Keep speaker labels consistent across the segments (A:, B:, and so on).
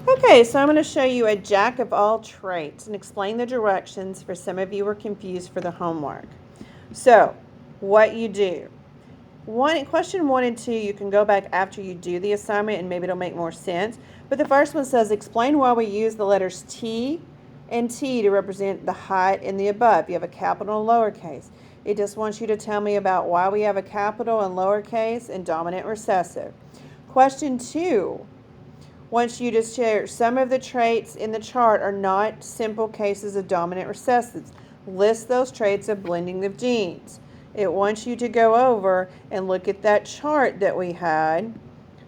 A: Okay, so I'm going to show you a jack of all traits and explain the directions for some of you who are confused for the homework. So, what you do. Question 1 and 2, you can go back after you do the assignment and maybe it'll make more sense. But the first one says, explain why we use the letters T and T to represent the height and the above. You have a capital and lowercase. It just wants you to tell me about why we have a capital and lowercase and dominant recessive. Question 2 wants you to share some of the traits in the chart are not simple cases of dominant recessives. List those traits of blending of genes. It wants you to go over and look at that chart that we had.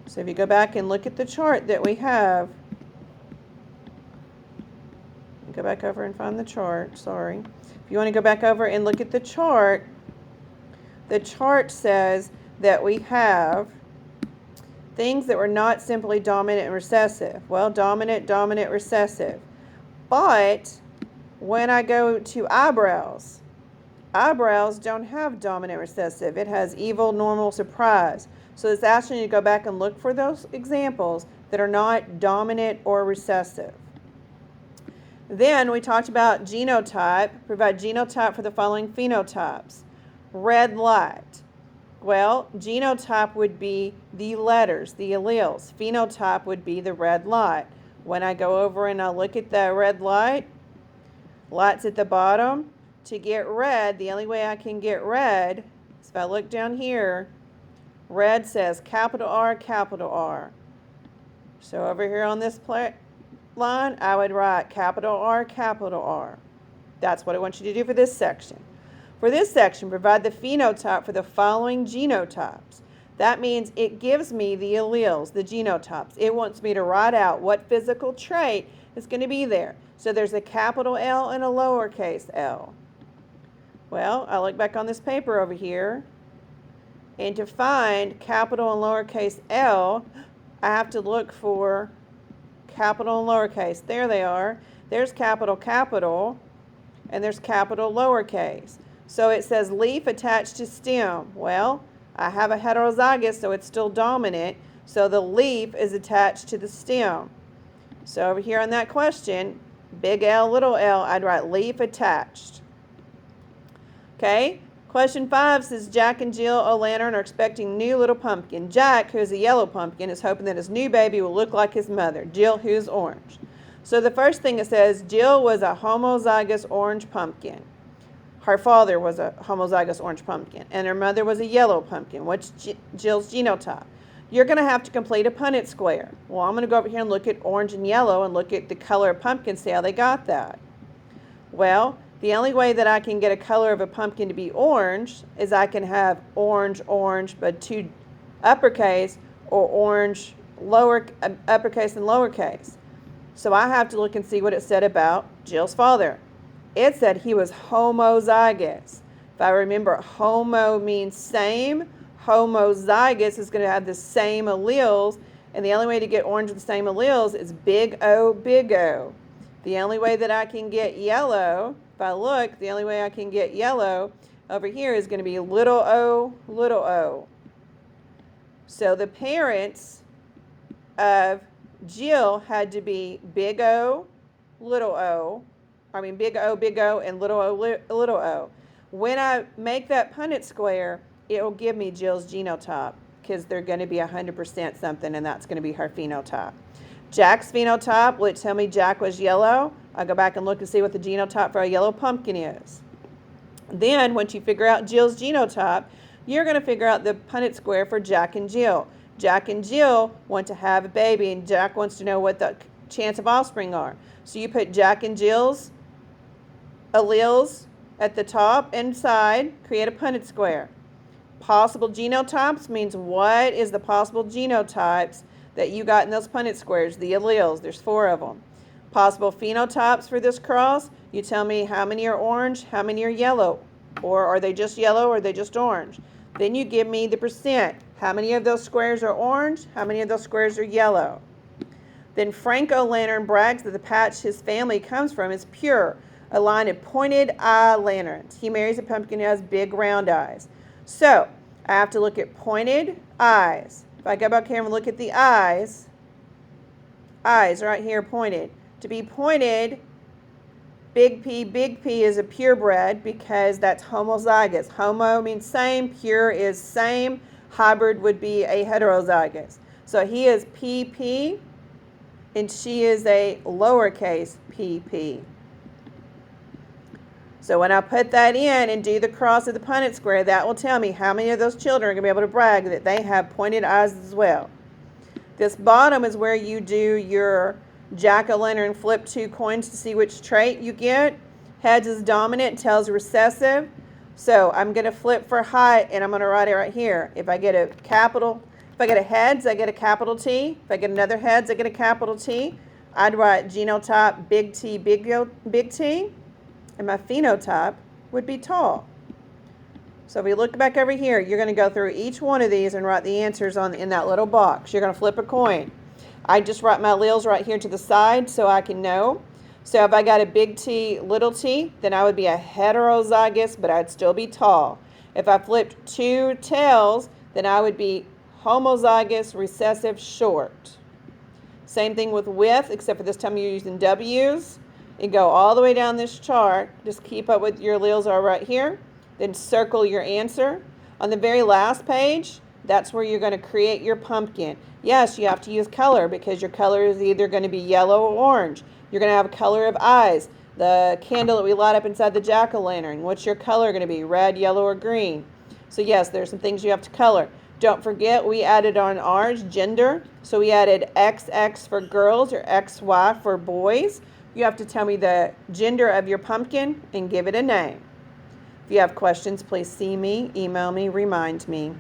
A: So if you go back and look at the chart that we have, go back over and find the chart, sorry. If you want to go back over and look at the chart says that we have things that were not simply dominant and recessive. Well, dominant, recessive. But when I go to eyebrows don't have dominant recessive. It has evil, normal, surprise. So it's asking you to go back and look for those examples that are not dominant or recessive. Then we talked about genotype. Provide genotype for the following phenotypes. Red light. Well, genotype would be the letters, the alleles. Phenotype would be the red light. When I go over and I look at the red light, light's at the bottom. To get red, the only way I can get red is if I look down here, red says capital R, capital R. So over here on this line, I would write capital R, capital R. That's what I want you to do for this section. For this section, provide the phenotype for the following genotypes. That means it gives me the alleles, the genotypes. It wants me to write out what physical trait is going to be there. So there's a capital L and a lowercase l. Well, I look back on this paper over here, and to find capital and lowercase l, I have to look for capital and lowercase. There they are. There's capital, capital, and there's capital lowercase. So it says leaf attached to stem. Well, I have a heterozygous, so it's still dominant. So the leaf is attached to the stem. So over here on that question, big L, little l, I'd write leaf attached. Okay, question 5 says Jack and Jill O'Lantern are expecting new little pumpkin. Jack, who's a yellow pumpkin, is hoping that his new baby will look like his mother. Jill, who's orange. So the first thing it says, Jill was a homozygous orange pumpkin. Her father was a homozygous orange pumpkin, and her mother was a yellow pumpkin. What's Jill's genotype? You're going to have to complete a Punnett square. Well, I'm going to go over here and look at orange and yellow and look at the color of pumpkin, see how they got that. Well, the only way that I can get a color of a pumpkin to be orange is I can have orange, but two uppercase, or orange, uppercase and lowercase. So I have to look and see what it said about Jill's father. It said he was homozygous. If I remember, homo means same. Homozygous is going to have the same alleles, and the only way to get orange with the same alleles is big O, big O. The only way that I can get yellow, if I look, the only way I can get yellow over here is going to be little o, little o. So the parents of Jill had to be big O, little o. I mean big O, and little o, little o. When I make that Punnett square, it will give me Jill's genotype because they're going to be 100% something, and that's going to be her phenotype. Jack's phenotype, will it tell me Jack was yellow? I'll go back and look and see what the genotype for a yellow pumpkin is. Then, once you figure out Jill's genotype, you're going to figure out the Punnett square for Jack and Jill. Jack and Jill want to have a baby, and Jack wants to know what the chance of offspring are. So you put Jack and Jill's alleles at the top and side, create a Punnett square. Possible genotypes means what is the possible genotypes that you got in those Punnett squares, the alleles. There's 4 of them. Possible phenotypes for this cross, you tell me how many are orange, how many are yellow, or are they just yellow or are they just orange? Then you give me the percent. How many of those squares are orange? How many of those squares are yellow? Then Frank O'Lantern brags that the patch his family comes from is pure, a line of pointed eye lanterns. He marries a pumpkin who has big round eyes. So I have to look at pointed eyes. If I go back here and look at the eyes, Eyes right here pointed. To be pointed, big P is a purebred because that's homozygous. Homo means same, pure is same, hybrid would be a heterozygous. So he is PP and she is a lowercase pp. So when I put that in and do the cross of the Punnett square, that will tell me how many of those children are going to be able to brag that they have pointed eyes as well. This bottom is where you do your jack-o'-lantern flip 2 coins to see which trait you get. Heads is dominant, tails recessive. So I'm going to flip for height and I'm going to write it right here. If I get a heads, I get a capital T. If I get another heads, I get a capital T. I'd write genotype big T, big T. And my phenotype would be tall. So if we look back over here, you're going to go through each one of these and write the answers in that little box. You're going to flip a coin. I just write my alleles right here to the side so I can know. So if I got a big T, little t, then I would be a heterozygous, but I'd still be tall. If I flipped 2 tails, then I would be homozygous, recessive, short. Same thing with width, except for this time you're using W's. And go all the way down this chart. Just keep up with your alleles are right here. Then circle your answer. On the very last page, that's where you're going to create your pumpkin. Yes, you have to use color because your color is either going to be yellow or orange. You're going to have a color of eyes. The candle that we light up inside the jack-o'-lantern, what's your color going to be? Red, yellow, or green? So yes, there's some things you have to color. Don't forget, we added on ours gender. So we added XX for girls or XY for boys. You have to tell me the gender of your pumpkin and give it a name. If you have questions, please see me, email me, remind me.